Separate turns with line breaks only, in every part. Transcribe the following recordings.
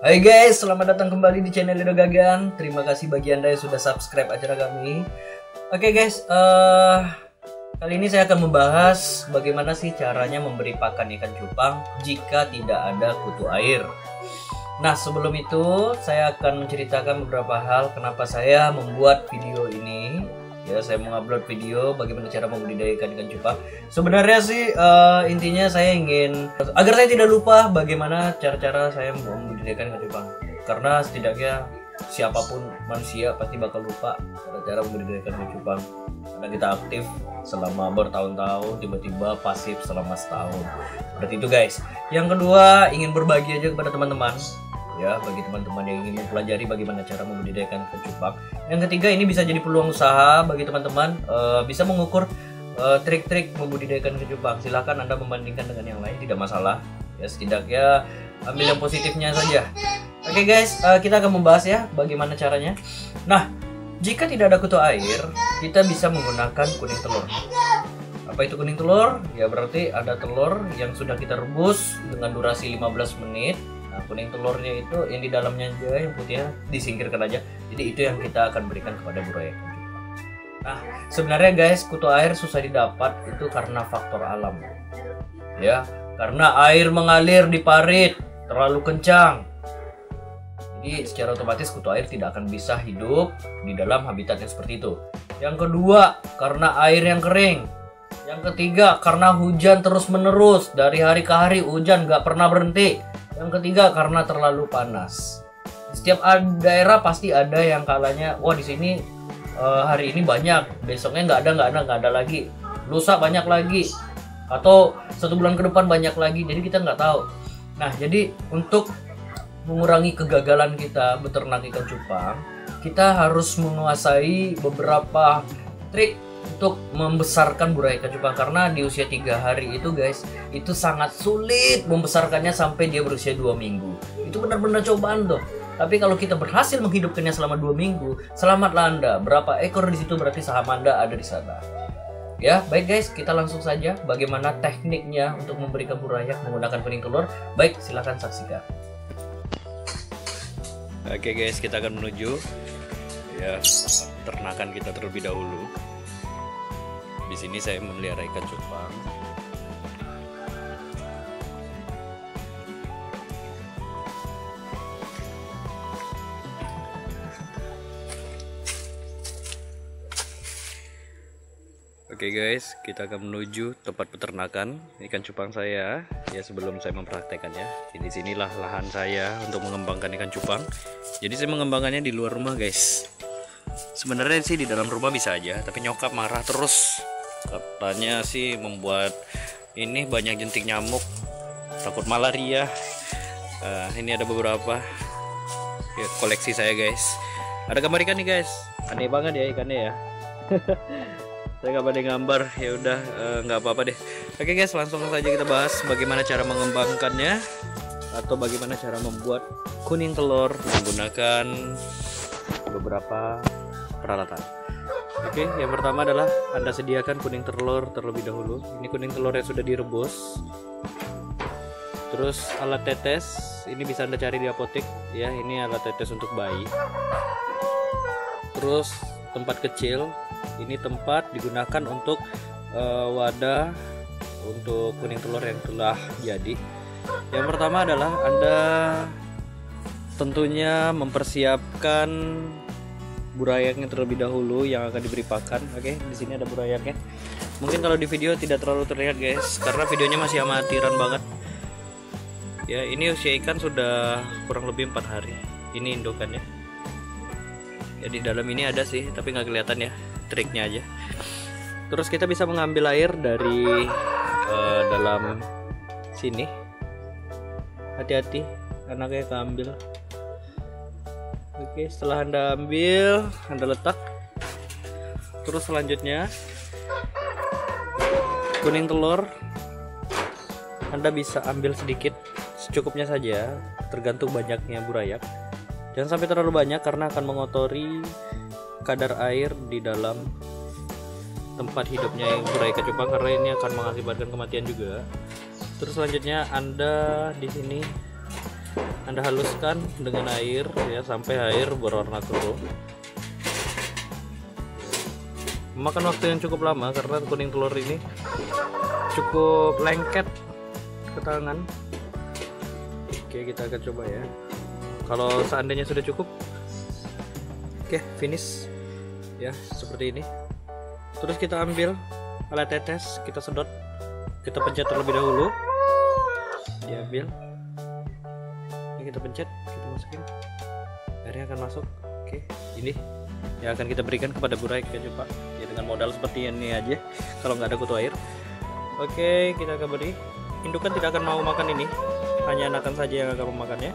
Hai guys, selamat datang kembali di channel Lido Gagan. Terima kasih bagi Anda yang sudah subscribe acara kami. Oke guys, kali ini saya akan membahas bagaimana sih caranya memberi pakan ikan cupang jika tidak ada kutu air. Nah, sebelum itu saya akan menceritakan beberapa hal kenapa saya membuat video ini. Ya, saya mengupload video bagaimana cara membudidayakan ikan cupang. Sebenarnya sih intinya saya ingin agar saya tidak lupa bagaimana cara-cara saya membudidayakan ikan cupang. Karena setidaknya siapapun manusia pasti bakal lupa cara membudidayakan ikan cupang. Karena kita aktif selama bertahun-tahun, tiba-tiba pasif selama setahun. Seperti itu guys. Yang kedua, ingin berbagi aja kepada teman-teman. Ya, bagi teman-teman yang ingin mempelajari bagaimana cara membudidayakan ikan cupang. Yang ketiga, ini bisa jadi peluang usaha bagi teman-teman, bisa mengukur trik-trik membudidayakan ikan cupang. Silahkan Anda membandingkan dengan yang lain, tidak masalah. Ya, setidaknya ambil yang positifnya saja. Oke guys, kita akan membahas ya bagaimana caranya. Nah, jika tidak ada kutu air, kita bisa menggunakan kuning telur. Apa itu kuning telur? Ya berarti ada telur yang sudah kita rebus dengan durasi 15 menit. Nah, kuning telurnya itu yang di dalamnya aja, yang putihnya disingkirkan aja. Jadi itu yang kita akan berikan kepada buraya ikan cupang. Nah, sebenarnya guys, kutu air susah didapat itu karena faktor alam. Ya, karena air mengalir di parit terlalu kencang. Jadi secara otomatis kutu air tidak akan bisa hidup di dalam habitat yang seperti itu. Yang kedua, karena air yang kering. Yang ketiga, karena hujan terus-menerus dari hari ke hari, hujan nggak pernah berhenti. Yang ketiga, karena terlalu panas. Setiap daerah pasti ada yang kalanya, wah di sini hari ini banyak, besoknya nggak ada lagi, lusa banyak lagi, atau 1 bulan ke depan banyak lagi. Jadi kita nggak tahu. Nah, jadi untuk mengurangi kegagalan kita beternak ikan cupang, kita harus menguasai beberapa trik untuk membesarkan buraya ikan cupang. Karena di usia 3 hari itu guys, itu sangat sulit membesarkannya sampai dia berusia 2 minggu. Itu benar-benar cobaan tuh. Tapi kalau kita berhasil menghidupkannya selama 2 minggu, selamatlah Anda. Berapa ekor di situ berarti saham Anda ada di sana. Ya, baik guys, kita langsung saja bagaimana tekniknya untuk memberikan buraya menggunakan kuning telur. Baik, silahkan saksikan. Oke guys, kita akan menuju ya ternakan kita terlebih dahulu. Di sini saya memelihara ikan cupang. Oke guys, kita akan menuju tempat peternakan ikan cupang saya. Ya, sebelum saya mempraktekannya, di sinilah lahan saya untuk mengembangkan ikan cupang. Jadi saya mengembangkannya di luar rumah guys. Sebenarnya sih di dalam rumah bisa aja, tapi nyokap marah terus. Katanya sih membuat ini banyak jentik nyamuk, takut malaria. Ini ada beberapa ya, koleksi saya guys. Ada gambar ikan nih guys, aneh banget ya ikannya ya. Saya nggak pada gambar, ya udah nggak apa-apa deh. Oke guys, langsung saja kita bahas bagaimana cara mengembangkannya atau bagaimana cara membuat kuning telur menggunakan beberapa peralatan. Oke, yang pertama adalah Anda sediakan kuning telur terlebih dahulu. Ini kuning telur yang sudah direbus. Terus alat tetes, ini bisa Anda cari di apotek ya. Ini alat tetes untuk bayi. Terus tempat kecil, ini tempat digunakan untuk wadah untuk kuning telur yang telah jadi. Yang pertama adalah Anda tentunya mempersiapkan burayaknya terlebih dahulu yang akan diberi pakan. Oke, di sini ada burayaknya. Mungkin kalau di video tidak terlalu terlihat guys, karena videonya masih amatiran banget. Ya, ini usia ikan sudah kurang lebih 4 hari. Ini indukannya. Ya, di dalam ini ada sih, tapi nggak kelihatan ya. Triknya aja. Terus kita bisa mengambil air dari dalam sini. Hati-hati, anaknya keambil. Oke, setelah Anda ambil, Anda letak. Terus selanjutnya kuning telur Anda bisa ambil sedikit, secukupnya saja, tergantung banyaknya burayak. Jangan sampai terlalu banyak karena akan mengotori kadar air di dalam tempat hidupnya yang buraya ikan cupang, karena ini akan mengakibatkan kematian juga. Terus selanjutnya Anda di sini Anda haluskan dengan air ya sampai air berwarna keruh. Memakan waktu yang cukup lama karena kuning telur ini cukup lengket ke tangan. Oke, kita akan coba ya. Kalau seandainya sudah cukup, oke, finish ya seperti ini. Terus kita ambil alat tetes, kita sedot, kita pencet terlebih dahulu, diambil, ini kita pencet, kita masukin, airnya akan masuk. Oke, ini yang akan kita berikan kepada burayak ya coba ya, dengan modal seperti ini aja kalau nggak ada kutu air. Oke, kita akan beri. Indukan tidak akan mau makan ini, hanya anakan saja yang akan memakannya.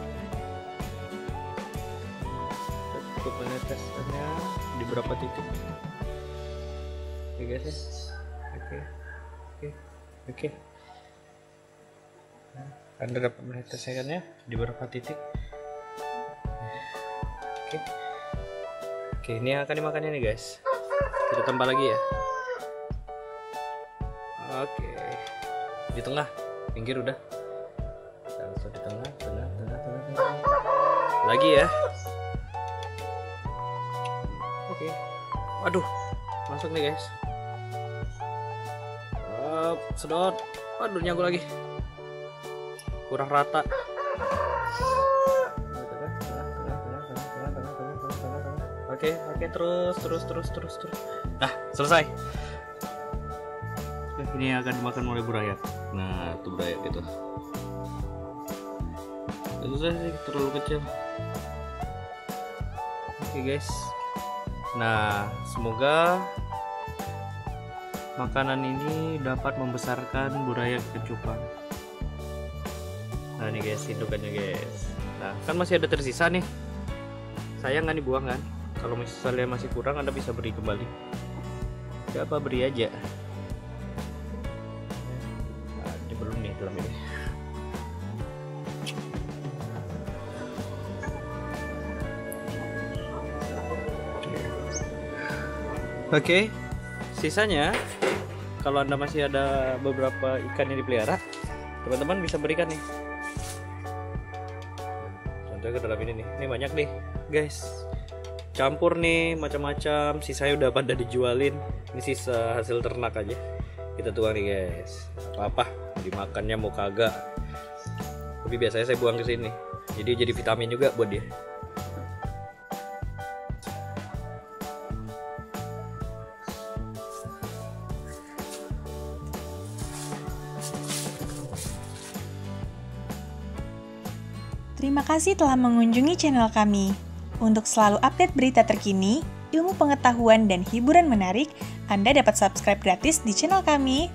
Cukup meneteskannya di beberapa titik. Oke guys ya. Oke. Anda dapat menetesnya kan ya di beberapa titik. Oke, ini akan dimakannya nih guys. Kita tambah lagi ya. Oke, di tengah, pinggir udah. Langsung di tengah. Lagi ya. Oke. Waduh, masuk nih guys. Sedot. Waduh, nyangkut lagi. Kurang rata. Oke, terus. Nah, selesai. Ini akan dimakan oleh burayak. Nah, itu burayak itu. Itu sih terlalu kecil. Oke guys. Nah, semoga makanan ini dapat membesarkan burayak kecupan. Nah, nih guys, indukannya guys. Nah, kan masih ada tersisa nih. Sayang kan dibuang kan? Kalau misalnya masih kurang, Anda bisa beri kembali. Gak apa, beri aja. Nah, ini belum nih dalam ini. Oke, sisanya kalau Anda masih ada beberapa ikan yang dipelihara, teman-teman bisa berikan nih. Contohnya ke dalam ini nih. Ini banyak nih, guys. Campur nih macam-macam, sisanya udah pada dijualin. Ini sisa hasil ternak aja. Kita tuang nih guys. Apa-apa, dimakannya mau kagak. Tapi biasanya saya buang ke sini. Jadi vitamin juga buat dia.
Terima kasih telah mengunjungi channel kami. Untuk selalu update berita terkini, ilmu pengetahuan, dan hiburan menarik, Anda dapat subscribe gratis di channel kami.